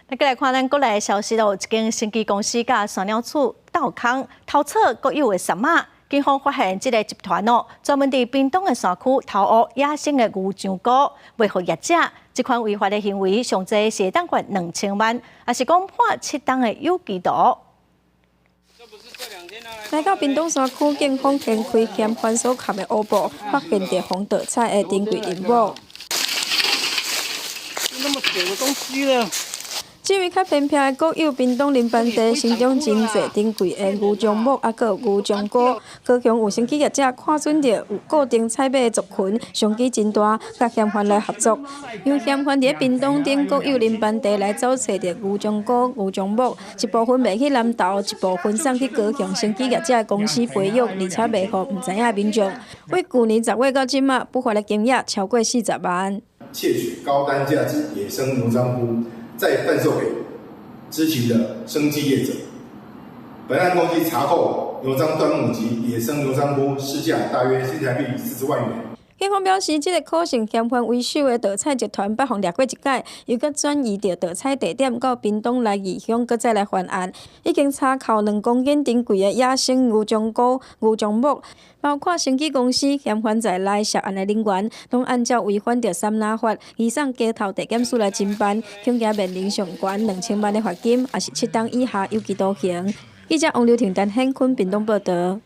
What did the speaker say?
那再来看咱国内的消息咯，一间生技公司甲山鸟厝斗空偷测国有的山马，警方发现这个集团专门伫屏东的山区偷挖野生的牛樟菇，卖互业者。这款违法的行为，上济是当罚2000万，也是讲判7档的有期徒。来到屏东山区，警方掀开嫌犯所扛的乌布，发现地方盗采的珍贵林木。那么久的东西了。这位较偏僻的国有屏东林班地，生长真济珍贵的牛樟木，还有牛樟菇。高雄有生技业者看准到有固定采买的族群，商机真大，甲嫌犯来合作。因为嫌犯伫屏东顶国有林班地来走找着牛樟菇、牛樟木，一部分卖去南投，一部分送去高雄生技业者的公司培育，而且卖互唔知影的民众。为去年10月到今仔，不法的金额超过40万。窃取高单价之野生牛樟菇，再贩售给知情的生技业者。本案共计查扣牛樟端木及野生牛樟菇市价大约新台币40万元。警方表示，这个可能嫌犯为首的盗采集团北方掠过一届，又搁转移到盗采地点到屏东来义乡，搁再来犯案。已经查扣2公斤珍贵的野生牛樟菇、牛樟木，包括生技公司嫌犯在内涉案的人员，拢按照违反着三拿法，移送街头地检署来侦办，恐惊面临上悬2000万的罚金，也是7档以下有期徒刑。记者王刘婷、陈显坤屏东报道。